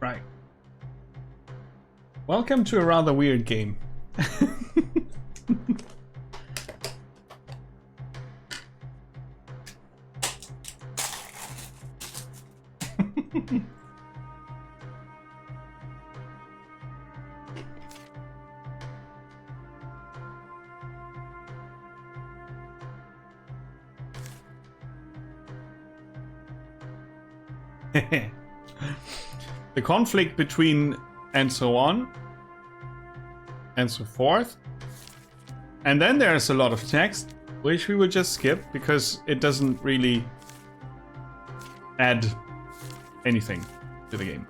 Right. Welcome to a rather weird game. The conflict between and so on and so forth. And then there's a lot of text, which we will just skip because it doesn't really add anything to the game.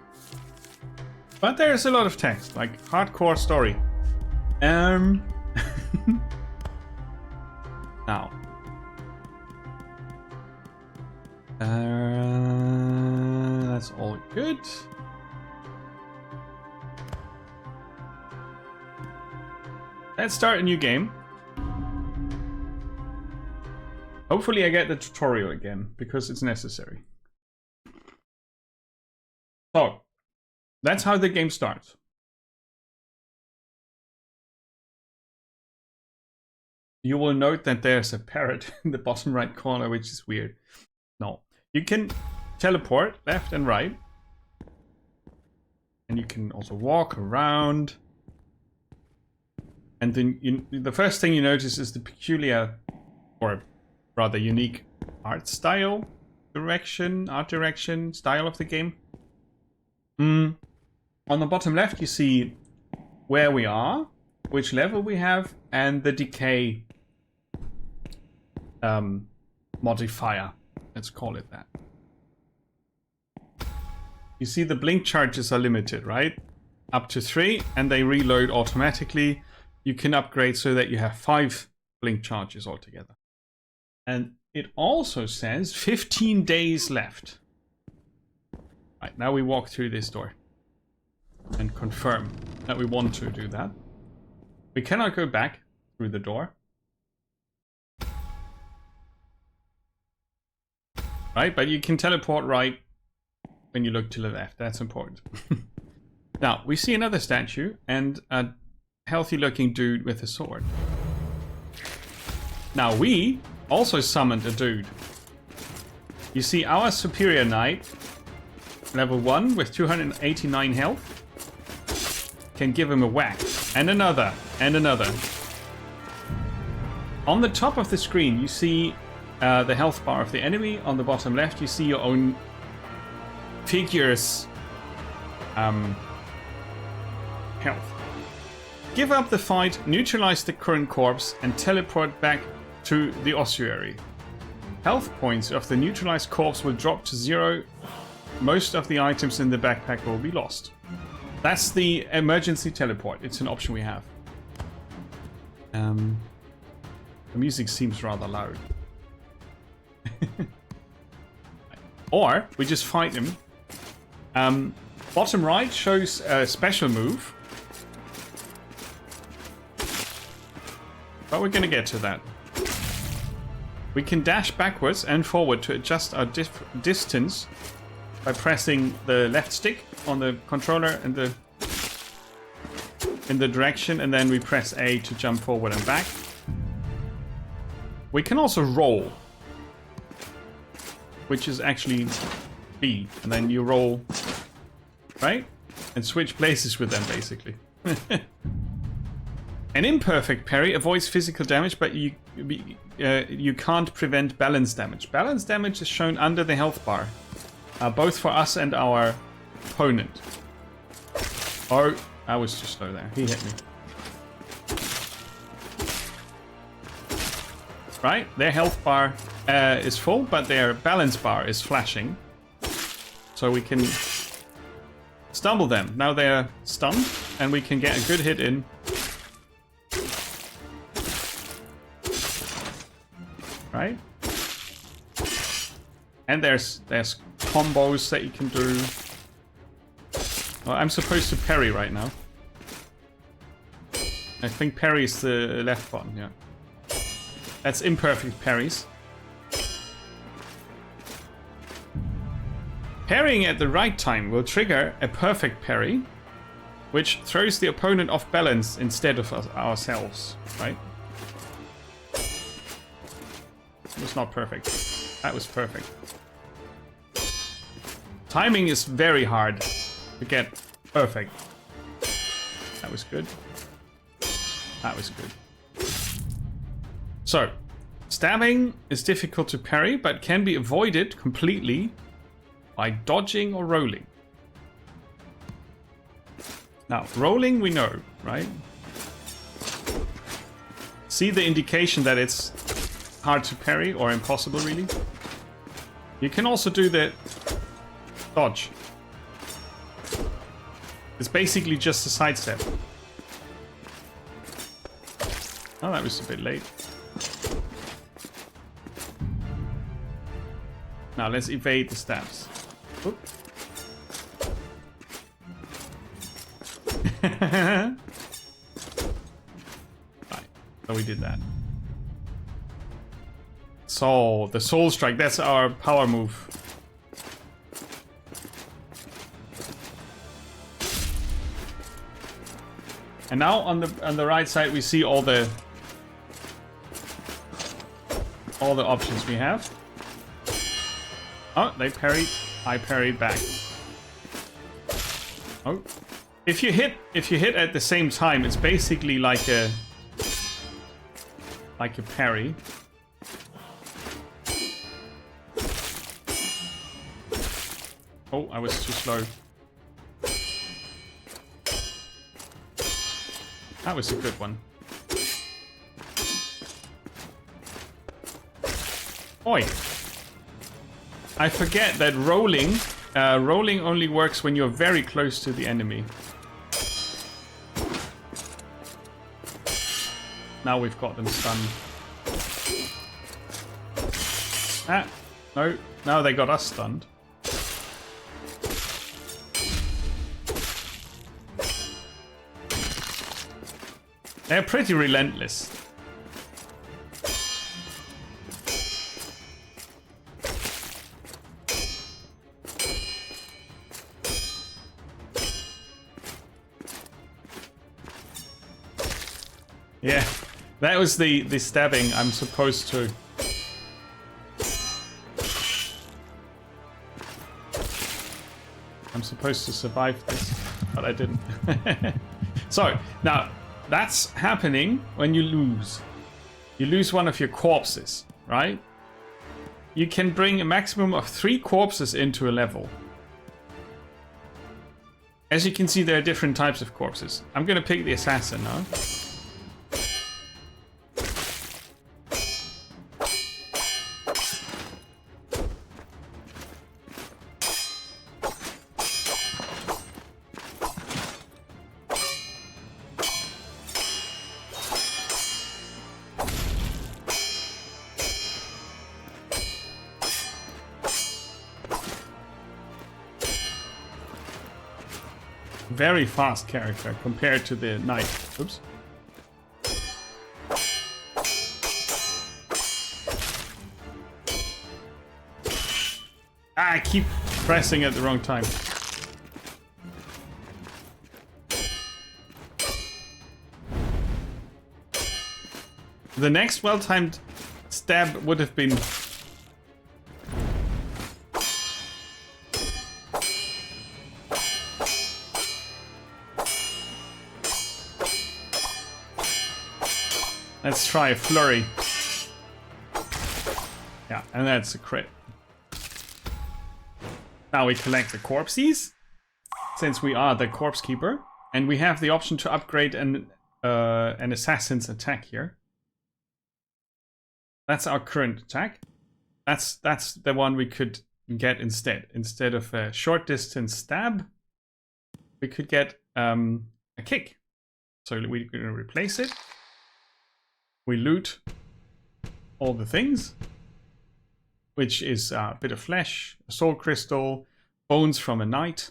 But there's a lot of text, like hardcore story. Now. That's all good. Let's start a new game. Hopefully I get the tutorial again, because it's necessary. So, that's how the game starts. You will note that there's a parrot in the bottom right corner, which is weird. No. You can teleport left and right. And you can also walk around. And then the first thing you notice is the peculiar, or rather unique, art direction style of the game. On the bottom left you see where we are, which level we have, and the decay modifier. Let's call it that. You see the blink charges are limited, right? Up to 3, and they reload automatically. You can upgrade so that you have 5 blink charges altogether. And it also says 15 days left. Right, now we walk through this door and confirm that we want to do that. We cannot go back through the door. Right, but you can teleport right when you look to the left. That's important. Now, we see another statue and a healthy looking dude with a sword. Now we also summoned a dude. You see our superior knight, level 1 with 289 health, can give him a whack. And another, and another. On the top of the screen you see the health bar of the enemy. On the bottom left you see your own figure's health. Give up the fight, neutralize the current corpse, and teleport back to the ossuary. Health points of the neutralized corpse will drop to 0. Most of the items in the backpack will be lost. That's the emergency teleport. It's an option we have. The music seems rather loud. Or we just fight him. Bottom right shows a special move. But we're going to get to that. We can dash backwards and forward to adjust our distance by pressing the left stick on the controller in the direction, and then we press A to jump forward and back. We can also roll, which is actually B, and then you roll, right? And switch places with them, basically. An imperfect parry avoids physical damage, but you can't prevent balance damage. Balance damage is shown under the health bar, both for us and our opponent. Oh, I was too slow there. He hit me. Right, their health bar is full, but their balance bar is flashing. So we can stumble them. Now they're stunned, and we can get a good hit in. Right? And there's combos that you can do. Well, I'm supposed to parry right now. I think parry is the left button, yeah. That's imperfect parries. Parrying at the right time will trigger a perfect parry, which throws the opponent off balance instead of ourselves, right? It was not perfect. That was perfect. Timing is very hard to get perfect. That was good. That was good. So, stabbing is difficult to parry, but can be avoided completely by dodging or rolling. Now, rolling we know, right? See the indication that it's hard to parry or impossible, really? You can also do the dodge. It's basically just a sidestep. Oh, that was a bit late. Now let's evade the stabs. Oop. Right. So we did that. So the soul strike, that's our power move. And now on the right side we see all the options we have. Oh, they parried. I parried back. Oh. If you hit at the same time, it's basically like a parry. Oh, I was too slow. That was a good one. Oi! I forget that rolling only works when you're very close to the enemy. Now we've got them stunned. Ah, no. Now they got us stunned. They're pretty relentless. Yeah, that was the stabbing I'm supposed to. I'm supposed to survive this, but I didn't. So, now, that's happening when you lose. You lose one of your corpses, right? You can bring a maximum of 3 corpses into a level. As you can see, there are different types of corpses. I'm gonna pick the assassin now. Very fast character compared to the knight. Oops. I keep pressing at the wrong time. The next well-timed stab would have been let's try a flurry. Yeah, and that's a crit. Now we collect the corpses, since we are the corpse keeper, and we have the option to upgrade an assassin's attack here. That's our current attack. That's the one we could get instead. Instead of a short distance stab, we could get a kick. So we're going to replace it. We loot all the things, which is a bit of flesh, a soul crystal, bones from a knight,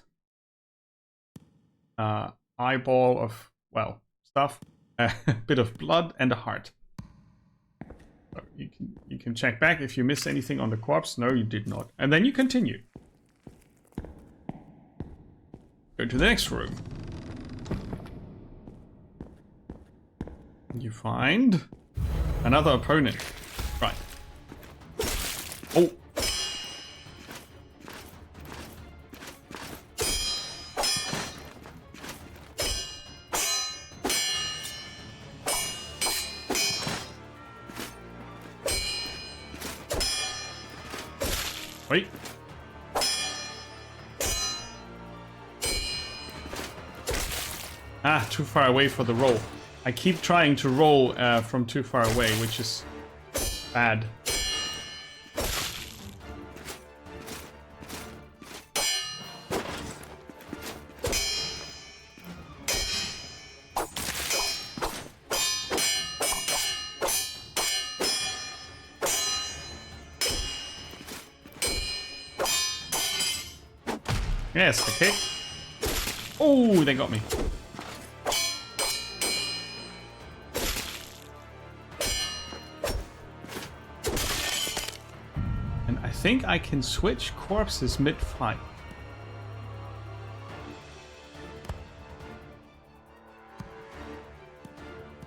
eyeball of, well, stuff, a bit of blood, and a heart. So you can check back if you missed anything on the corpse. No, you did not. And then you continue. Go to the next room. You find another opponent. Right. Oh. Wait. Ah, too far away for the roll. I keep trying to roll from too far away, which is bad. Yes, okay. Oh, they got me. And I think I can switch corpses mid-fight.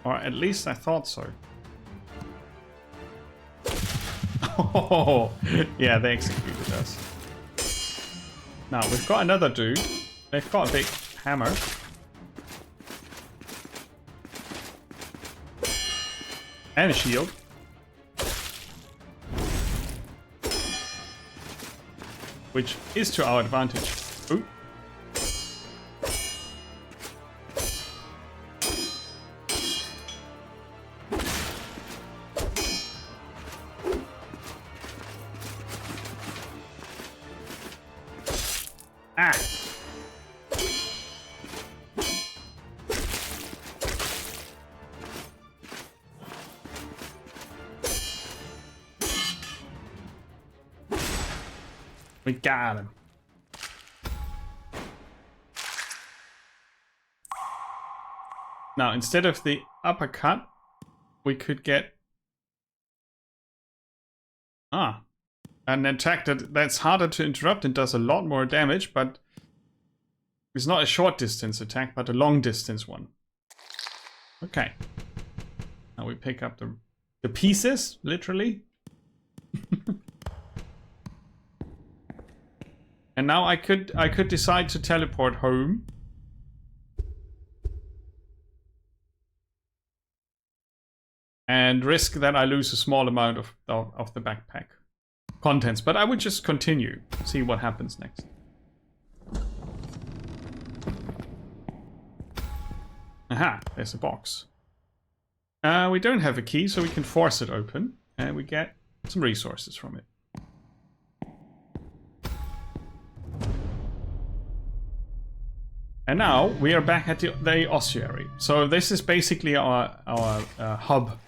Or at least I thought so. Oh, yeah, they executed us. Now, we've got another dude. They've got a big hammer. And a shield. Which is to our advantage. Ooh. Ah! We got him. Now, instead of the uppercut, we could get an attack that's harder to interrupt and does a lot more damage, but it's not a short distance attack, but a long distance one. Okay. Now we pick up the pieces, literally. And now I could decide to teleport home. And risk that I lose a small amount of the backpack contents. But I would just continue, see what happens next. Aha, there's a box. We don't have a key, so we can force it open. And we get some resources from it. And now we are back at the ossuary. So this is basically our hub.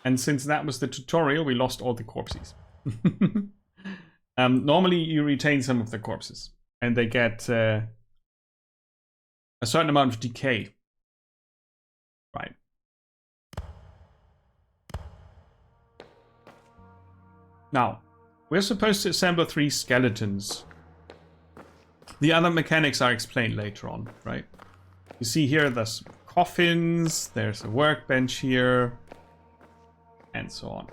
And since that was the tutorial, we lost all the corpses. Normally you retain some of the corpses. And they get a certain amount of decay. Right. Now, we're supposed to assemble 3 skeletons. The other mechanics are explained later on, right? You see here there's coffins, there's a workbench here, and so on.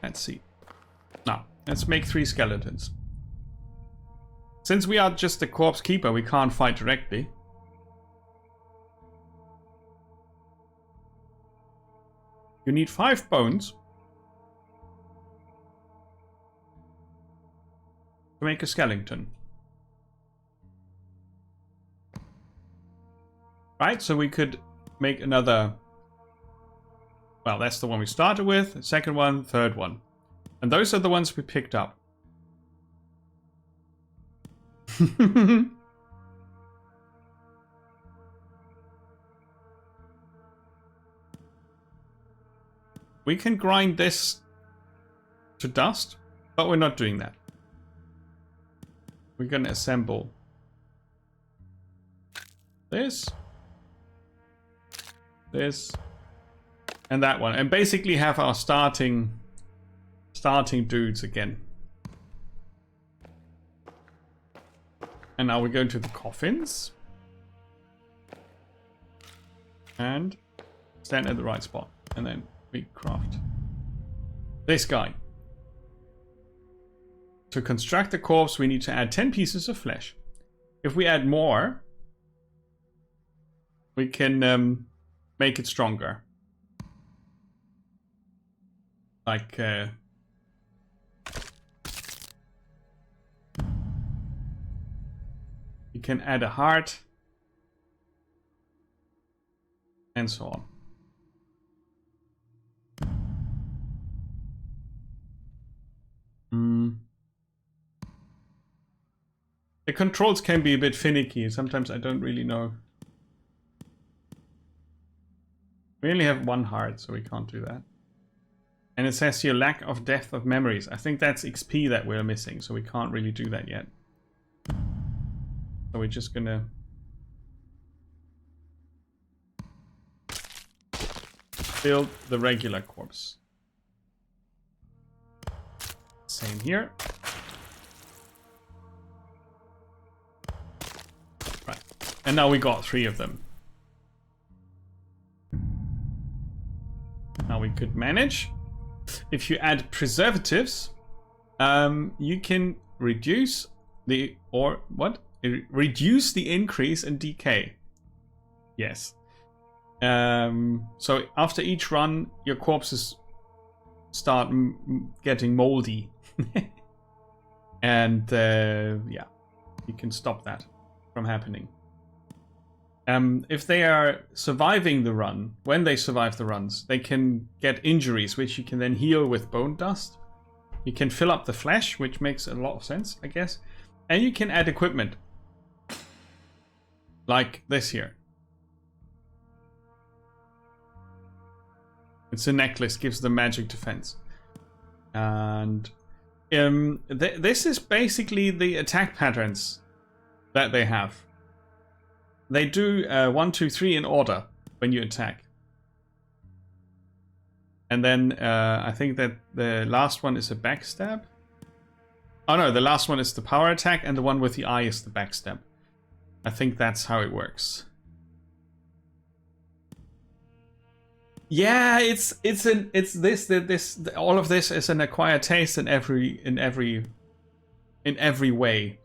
Let's see. Now, let's make 3 skeletons. Since we are just the corpse keeper, we can't fight directly. You need 5 bones to make a skeleton. Right, so we could make another. Well, that's the one we started with, second one, third one. And those are the ones we picked up. We can grind this to dust, but we're not doing that. We're going to assemble this, and that one, and basically have our starting starting dudes again. And now we go into the coffins. And stand at the right spot. And then we craft this guy. To construct the corpse, we need to add 10 pieces of flesh. If we add more, we can make it stronger. Like you can add a heart and so on. The controls can be a bit finicky. Sometimes I don't really know. We only have one heart, so we can't do that. And it says here lack of depth of memories. I think that's XP that we're missing, so we can't really do that yet. So we're just gonna build the regular corpse. Same here. Right. And now we got 3 of them. Now we could manage. If you add preservatives, you can reduce the reduce the increase in decay. Yes. So after each run, your corpses start getting moldy, and yeah, you can stop that from happening. If they are surviving the run, when they survive the runs, they can get injuries, which you can then heal with bone dust. You can fill up the flesh, which makes a lot of sense, I guess. And you can add equipment. Like this here. It's a necklace, gives them magic defense. And this is basically the attack patterns that they have. They do 1, 2, 3 in order when you attack. And then I think that the last one is a backstab. Oh no, the last one is the power attack, and the one with the eye is the backstab. I think that's how it works. Yeah, all of this is an acquired taste in every way.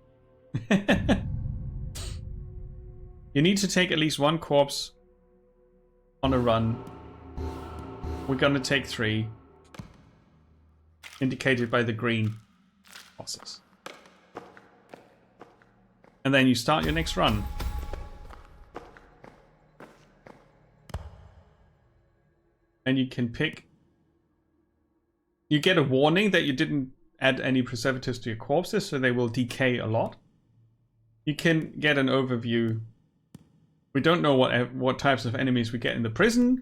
You need to take at least 1 corpse on a run. We're gonna take 3, indicated by the green bosses. And then you start your next run. And you can pick. You get a warning that you didn't add any preservatives to your corpses, so they will decay a lot. You can get an overview. We don't know what types of enemies we get in the prison.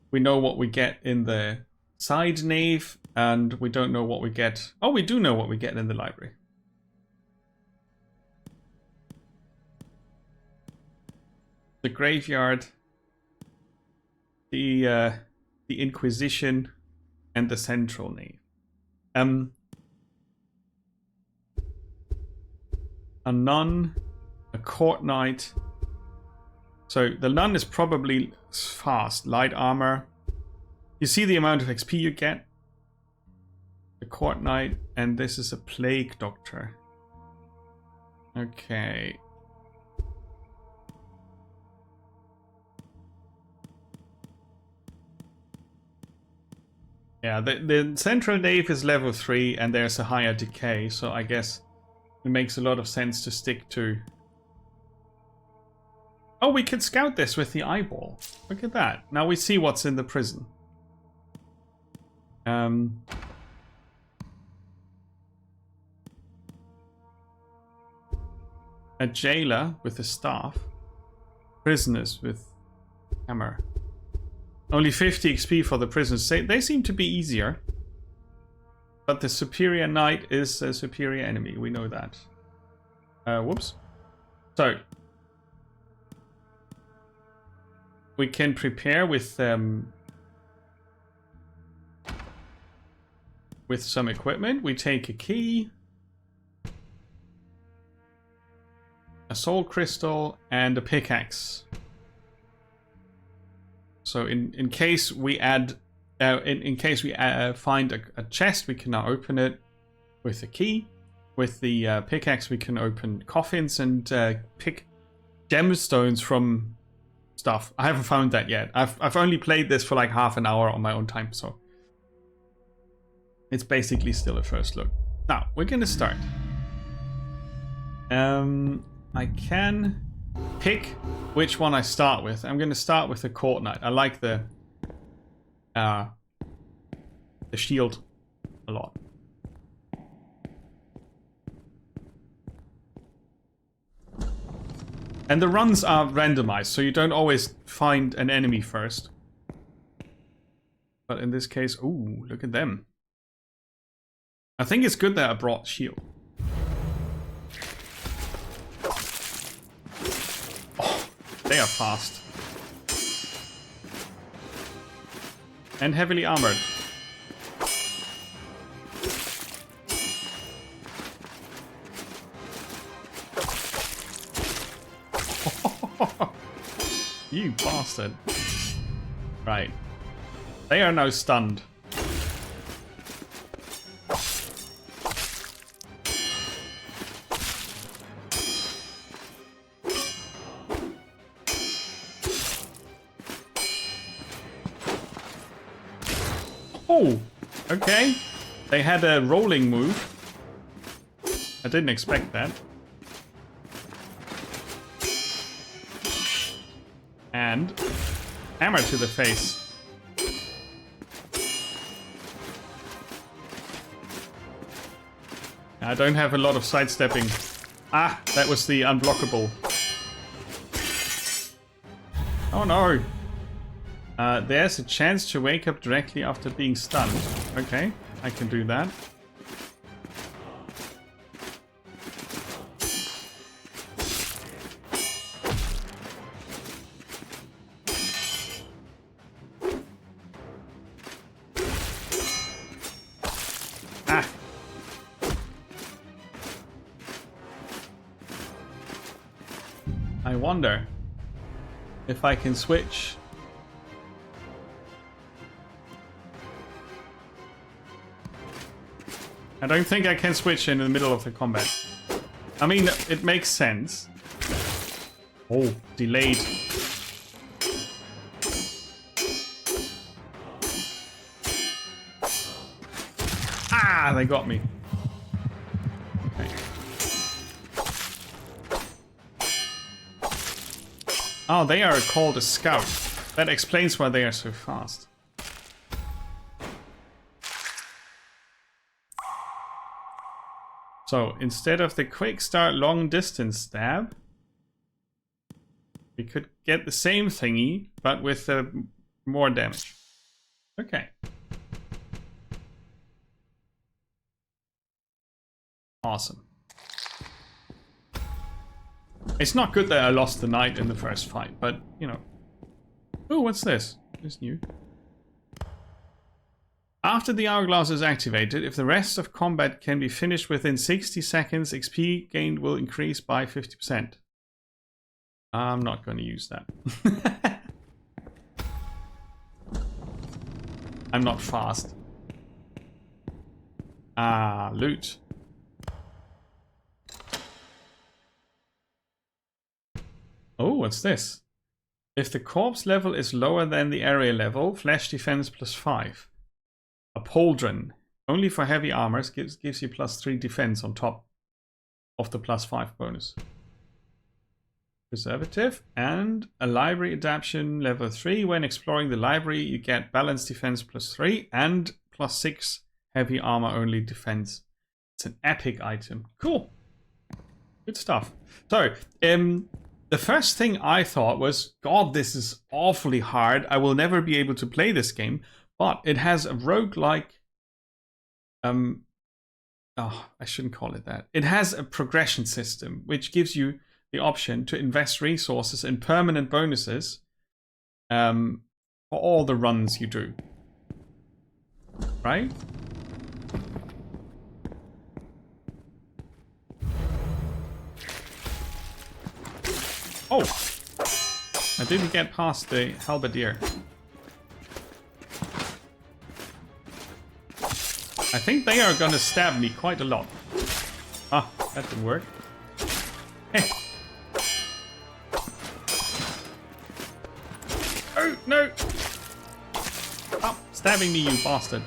We know what we get in the side nave, and we don't know what we get. Oh, we do know what we get in the library. The graveyard, the Inquisition, and the central nave. A nun, a court knight. So the nun is probably fast, light armor. You see the amount of XP you get. The court knight, and this is a plague doctor. Okay. Yeah, the central nave is level 3 and there's a higher decay, so I guess it makes a lot of sense to stick to. Oh, we could scout this with the eyeball. Look at that. Now we see what's in the prison. A jailer with a staff. Prisoners with hammer. Only 50 XP for the prisoners. They seem to be easier. But the superior knight is a superior enemy. We know that. Whoops. So. We can prepare with with some equipment. We take a key, a soul crystal, and a pickaxe. So in case we add, in case we find a chest, we can now open it with the key. With the pickaxe, we can open coffins and pick gemstones from stuff. I haven't found that yet. I've only played this for like half an hour on my own time, so it's basically still a first look. Now we're gonna start. I can pick which one I start with. I'm gonna start with the Court Knight. I like the shield a lot. And the runs are randomized, so you don't always find an enemy first. But in this case, ooh, look at them. I think it's good that I brought shield. Oh, they are fast. And heavily armored. You bastard. Right. They are now stunned. Oh, okay. They had a rolling move. I didn't expect that. And hammer to the face. I don't have a lot of sidestepping. Ah, that was the unblockable. Oh no. There's a chance to wake up directly after being stunned. Okay, I can do that. I wonder if I can switch. I don't think I can switch in the middle of the combat. I mean, it makes sense. Oh, delayed. Ah, they got me. Okay. Oh, they are called a scout. That explains why they are so fast. So, instead of the quick start long distance stab, we could get the same thingy, but with more damage. Okay. Awesome. It's not good that I lost the knight in the first fight, but, you know. Oh, what's this? It's new. After the hourglass is activated, if the rest of combat can be finished within 60 seconds, XP gained will increase by 50%. I'm not going to use that. I'm not fast. Ah, loot. Oh, what's this? If the corpse level is lower than the area level, flesh defense +5. A pauldron, only for heavy armors, gives you +3 defense on top of the +5 bonus. Preservative and a library adaptation level 3. When exploring the library, you get balanced defense +3 and +6 heavy armor only defense. It's an epic item. Cool. Good stuff. So, the first thing I thought was, God, this is awfully hard. I will never be able to play this game. But it has a roguelike... oh, I shouldn't call it that. It has a progression system, which gives you the option to invest resources in permanent bonuses for all the runs you do. Right? Oh! I didn't get past the halberdier. I think they are gonna stab me quite a lot. Ah, that didn't work. Hey. Oh, no! Stop stabbing me, you bastard.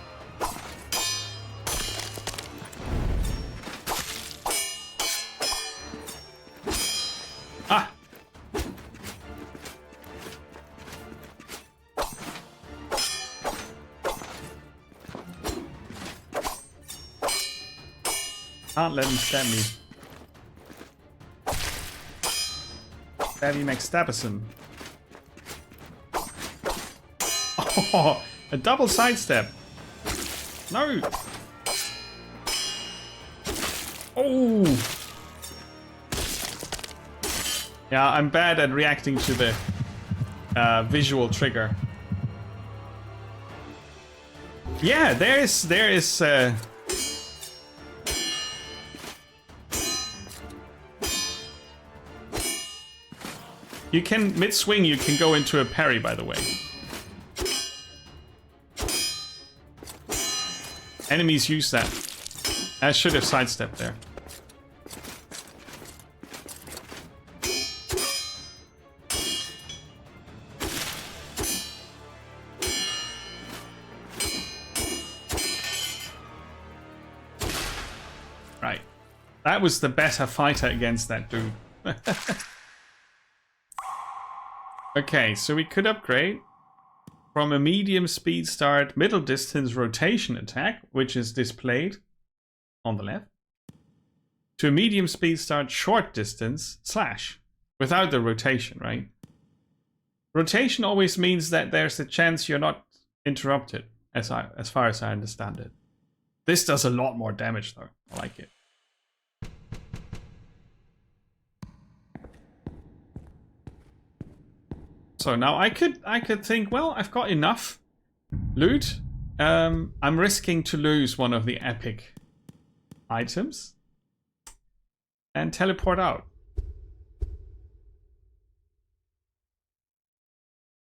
Ah! Can't let him stab me. Stabby McStabberson. Oh, a double sidestep. No. Oh. Yeah, I'm bad at reacting to the visual trigger. Yeah, there is. You can mid-swing. You can go into a parry, by the way. Enemies use that. I should have sidestepped there. Right. That was the better fighter against that dude. Okay, so we could upgrade from a medium speed start, middle distance rotation attack, which is displayed on the left, to a medium speed start, short distance slash, without the rotation, right? Rotation always means that there's a chance you're not interrupted, as far as I understand it. This does a lot more damage though. I like it. So now I could think, well, I've got enough loot. I'm risking to lose one of the epic items and teleport out.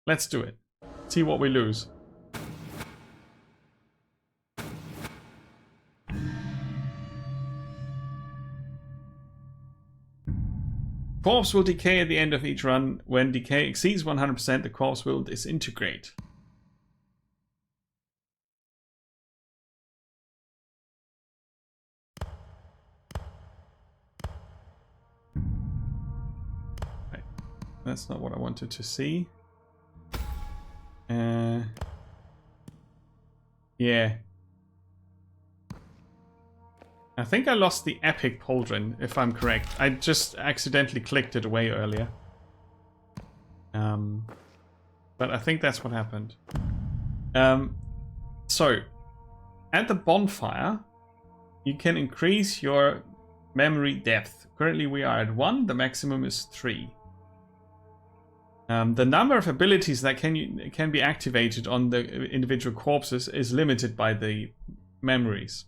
Let's do it. See what we lose. Corpse will decay at the end of each run. When decay exceeds 100%, the corpse will disintegrate. Right. That's not what I wanted to see. Yeah. I think I lost the epic pauldron, if I'm correct. I just accidentally clicked it away earlier. But I think that's what happened. So, at the bonfire, you can increase your memory depth. Currently we are at 1, the maximum is 3. The number of abilities that can be activated on the individual corpses is limited by the memories.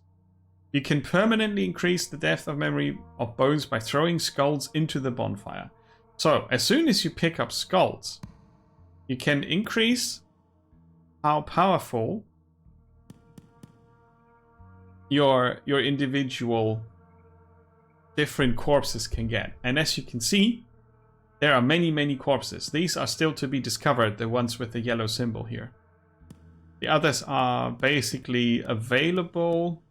You can permanently increase the depth of memory of bones by throwing skulls into the bonfire. So, as soon as you pick up skulls, you can increase how powerful your individual different corpses can get. And as you can see, there are many, many corpses. These are still to be discovered, the ones with the yellow symbol here. The others are basically available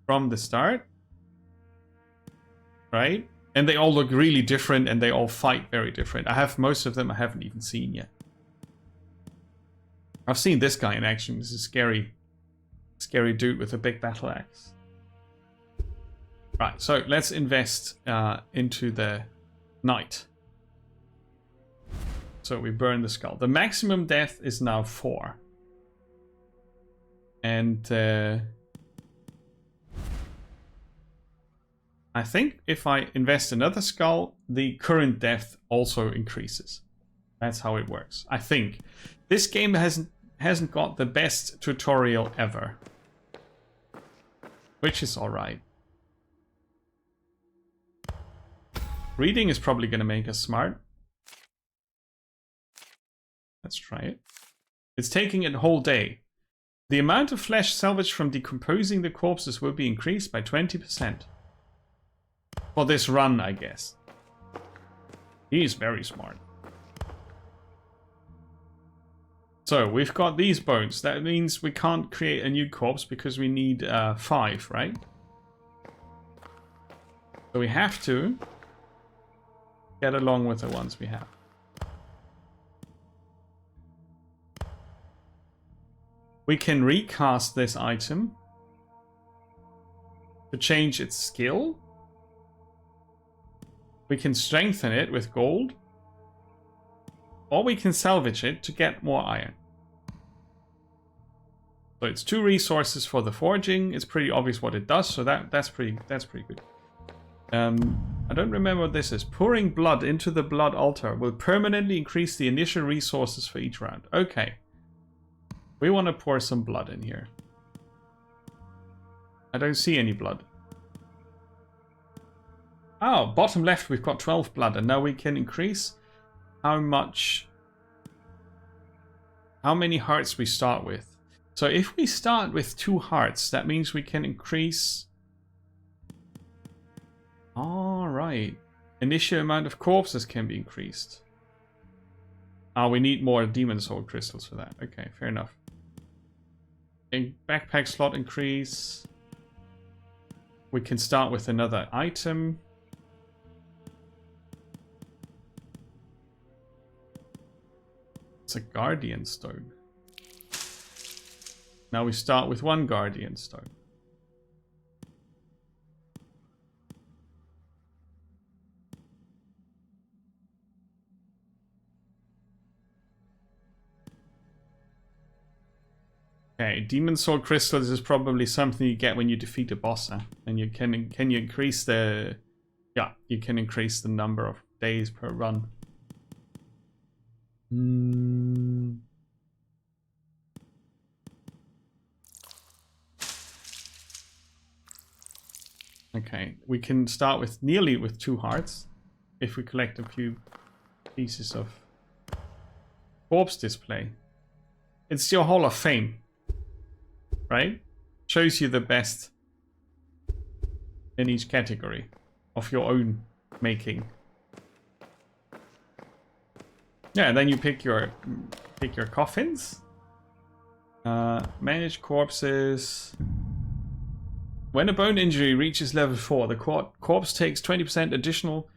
from the start, right? And they all look really different and they all fight very different. I have most of them I haven't even seen yet. I've seen this guy in action. This is scary dude with a big battle axe. Right, so let's invest into the knight. So we burn the skull. The maximum death is now 4. And I think if I invest another skull, the current depth also increases. That's how it works. I think. This game hasn't got the best tutorial ever. Which is alright. Reading is probably going to make us smart. Let's try it. It's taking a whole day. The amount of flesh salvaged from decomposing the corpses will be increased by 20%. For this run, I guess. He is very smart. So, we've got these bones. That means we can't create a new corpse because we need 5, right? So we have to get along with the ones we have. We can recast this item to change its skill. We can strengthen it with gold. Or we can salvage it to get more iron. So it's 2 resources for the forging. It's pretty obvious what it does, so that's pretty good. I don't remember what this is. Pouring blood into the blood altar will permanently increase the initial resources for each round. Okay. We want to pour some blood in here. I don't see any blood. Oh, bottom left we've got 12 blood, and now we can increase how many hearts we start with. So if we start with 2 hearts, that means we can increase... Alright. Initial amount of corpses can be increased. We need more demon soul crystals for that. Okay, fair enough. A backpack slot increase. We can start with another item. It's a guardian stone. Now we start with 1 guardian stone. Okay, demon soul crystals is probably something you get when you defeat a boss, huh? And you can you increase the you can increase the number of days per run. Okay, we can start with nearly with 2 hearts if we collect a few pieces of corpse display. It's your Hall of Fame, right? Shows you the best in each category of your own making. Yeah, then you pick your coffins. Manage corpses. When a bone injury reaches level 4, the corpse takes 20% additional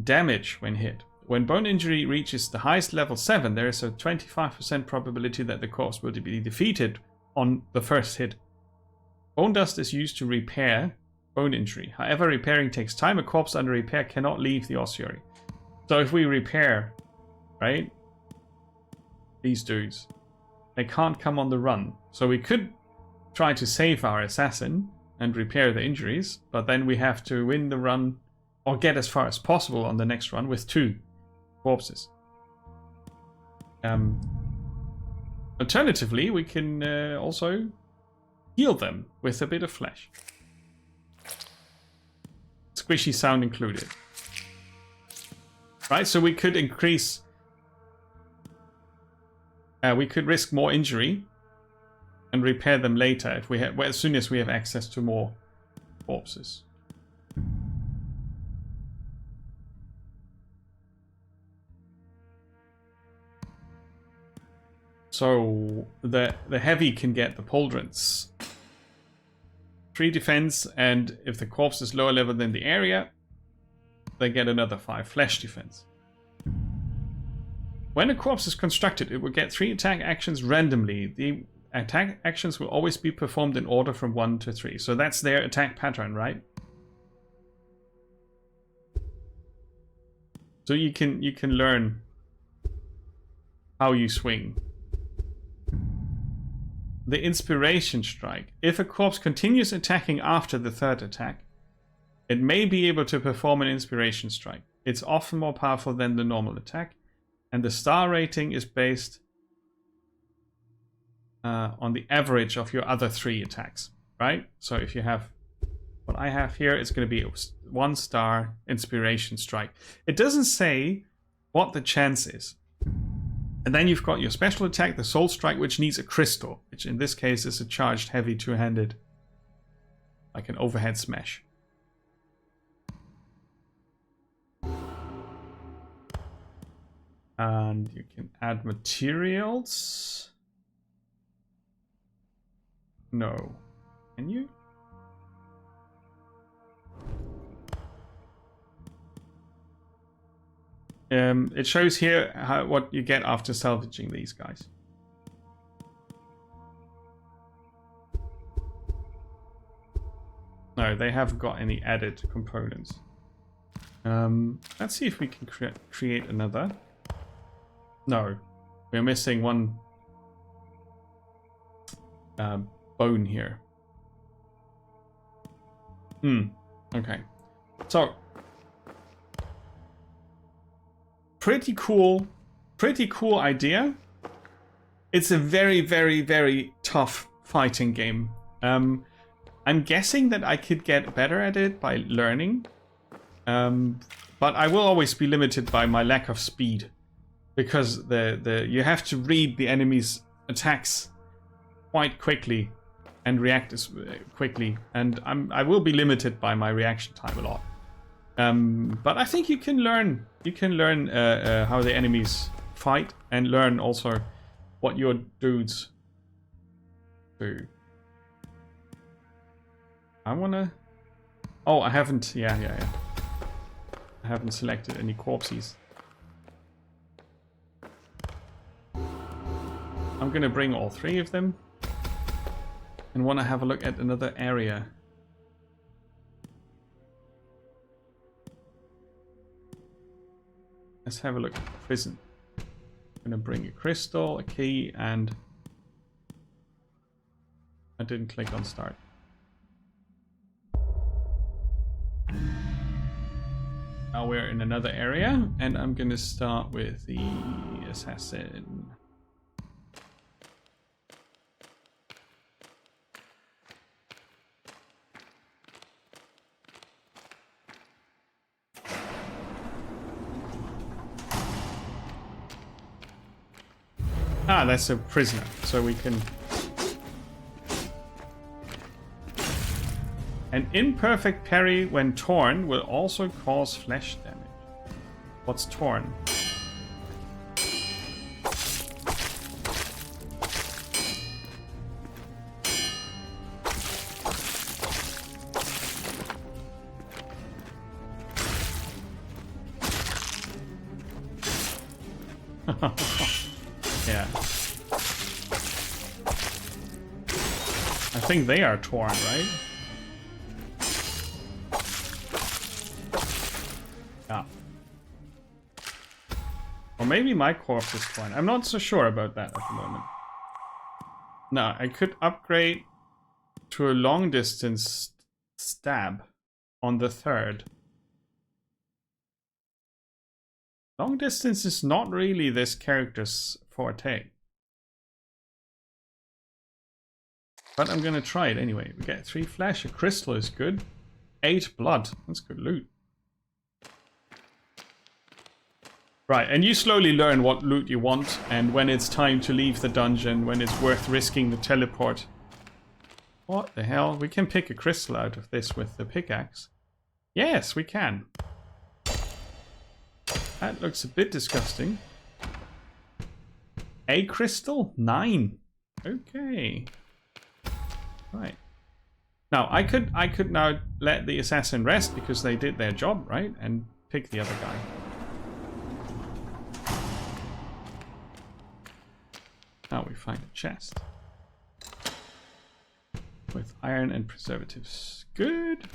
damage when hit. When bone injury reaches the highest level 7, there is a 25% probability that the corpse will be defeated on the first hit. Bone dust is used to repair bone injury. However, repairing takes time. A corpse under repair cannot leave the ossuary. So if we repair, right, these dudes, they can't come on the run. So we could try to save our assassin and repair the injuries, but then we have to win the run or get as far as possible on the next run with 2 corpses. Alternatively, we can also heal them with a bit of flesh. Squishy sound included. Right, so we could increase... we could risk more injury and repair them later if we have, well, as soon as we have access to more corpses. So the heavy can get the pauldrons. 3 defense, and if the corpse is lower level than the area, they get another 5 flesh defense. When a corpse is constructed, it will get 3 attack actions randomly. The attack actions will always be performed in order from 1 to 3. So that's their attack pattern, right? So you can learn how you swing. The inspiration strike. If a corpse continues attacking after the 3rd attack, it may be able to perform an inspiration strike. It's often more powerful than the normal attack, and the star rating is based on the average of your other 3 attacks, right? So if you have what I have here, it's going to be 1 star inspiration strike. It doesn't say what the chance is. And then you've got your special attack, the soul strike, which needs a crystal, which in this case is a charged heavy two-handed, like an overhead smash. And you can add materials. No. Can you? It shows here what you get after salvaging these guys. No, they haven't got any added components. Let's see if we can create another. No, we're missing one bone here. Okay. So, pretty cool idea. It's a very, very, very tough fighting game. I'm guessing that I could get better at it by learning. But I will always be limited by my lack of speed. Because you have to read the enemy's attacks quite quickly and react as quickly, and I will be limited by my reaction time a lot. But I think you can learn. You can learn how the enemies fight and learn also what your dudes do. I wanna. Oh, I haven't. Yeah. I haven't selected any corpses. I'm going to bring all 3 of them and want to have a look at another area. Let's have a look at the prison. I'm going to bring a crystal, a key, and I didn't click on start. Now we're in another area, and I'm going to start with the assassin. Ah, that's a prisoner, so we can... An imperfect parry when torn will also cause flesh damage. What's torn? Yeah. I think they are torn, right? Yeah. Or maybe my corpse is torn. I'm not so sure about that at the moment. Now, I could upgrade to a long distance stab on the 3rd. Long distance is not really this character's forte. But I'm gonna try it anyway. We get 3 flesh, a crystal is good. 8 blood, that's good loot. Right, and you slowly learn what loot you want and when it's time to leave the dungeon, when it's worth risking the teleport. What the hell? We can pick a crystal out of this with the pickaxe. Yes, we can. That looks a bit disgusting. A crystal? 9. Okay. Right. Now, I could now let the assassin rest because they did their job, right? And pick the other guy. Now we find a chest. With iron and preservatives. Good.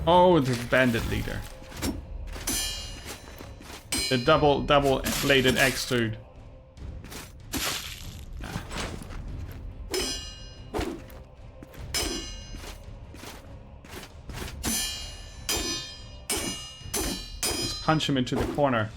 Oh, the bandit leader. The double-bladed axe dude. Let's punch him into the corner.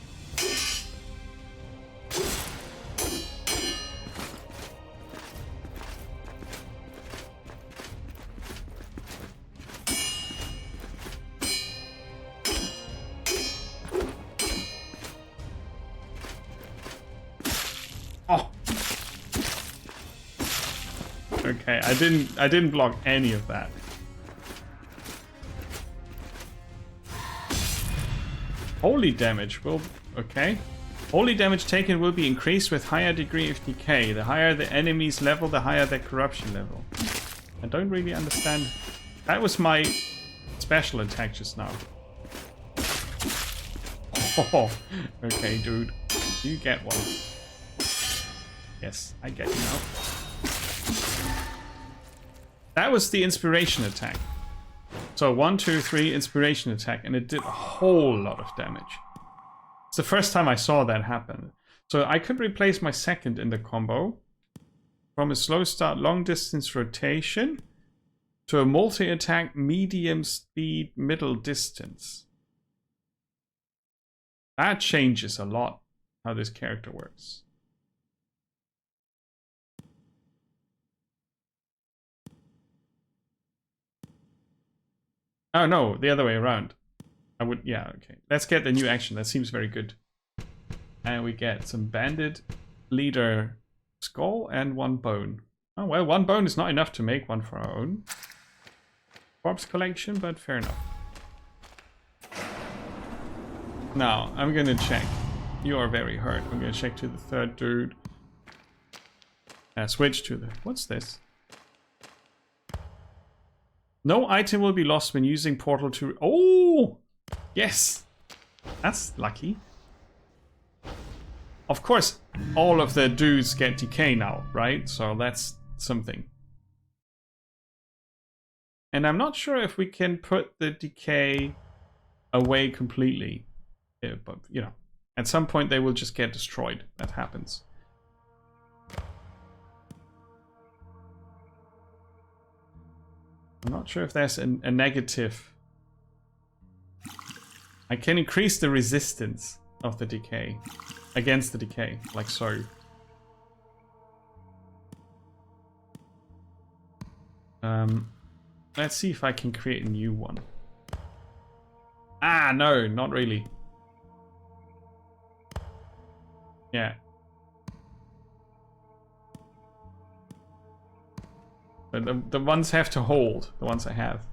Oh. Okay, I didn't block any of that. Holy damage will... Okay. Holy damage taken will be increased with higher degree of decay. The higher the enemy's level, the higher their corruption level. I don't really understand. That was my special attack just now. Oh, okay, dude. You get one. Yes, I get you now. That was the inspiration attack. So 1, 2, 3 inspiration attack, and it did a whole lot of damage. It's the first time I saw that happen. So I could replace my second in the combo from a slow start long distance rotation to a multi-attack medium speed middle distance. That changes a lot how this character works. Oh no, the other way around. I would, yeah, okay. Let's get the new action. That seems very good. And we get some bandit leader skull and 1 bone. Oh well, 1 bone is not enough to make one for our own corpse collection, but fair enough. Now, I'm gonna check. You are very hurt. I'm gonna check to the third dude. Switch to the... What's this? No item will be lost when using portal to... Oh! Yes! That's lucky. Of course, all of the dudes get decay now, right? So that's something. And I'm not sure if we can put the decay away completely. Yeah, but, you know, at some point they will just get destroyed. That happens. I'm not sure if there's a negative. I can increase the resistance of the decay against the decay, like so. Let's see if I can create a new one. Ah, no, not really. Yeah. But the ones have to hold, the ones I have.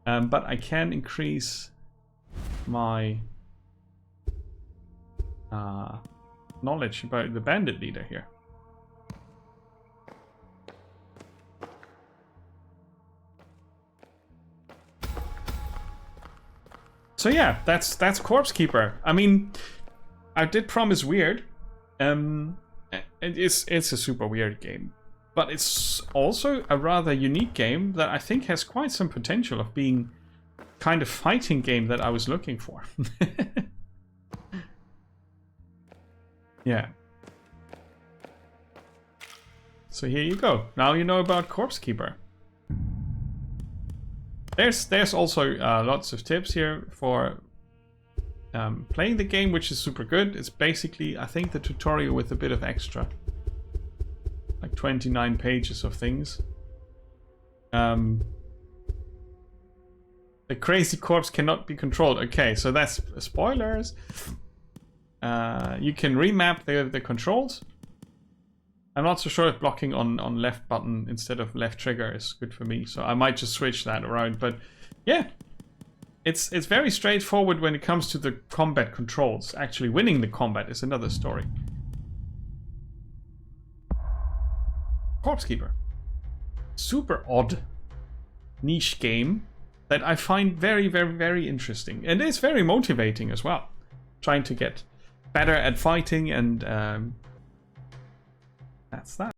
But I can increase my knowledge about the bandit leader here. So yeah, that's Corpse Keeper. I mean, I did promise weird. It's a super weird game. But it's also a rather unique game that I think has quite some potential of being kind of fighting game that I was looking for. Yeah. So here you go. Now you know about Corpse Keeper. There's also lots of tips here for playing the game, which is super good. It's basically, I think, the tutorial with a bit of extra. Like 29 pages of things. The crazy corpse cannot be controlled. Okay, so that's spoilers. You can remap the controls. I'm not so sure if blocking on left button instead of left trigger is good for me, so I might just switch that around. But yeah, it's very straightforward when it comes to the combat controls. Actually winning the combat is another story. Corpse Keeper. Super odd niche game that I find very, very, very interesting. And it's very motivating as well. Trying to get better at fighting, and that's that.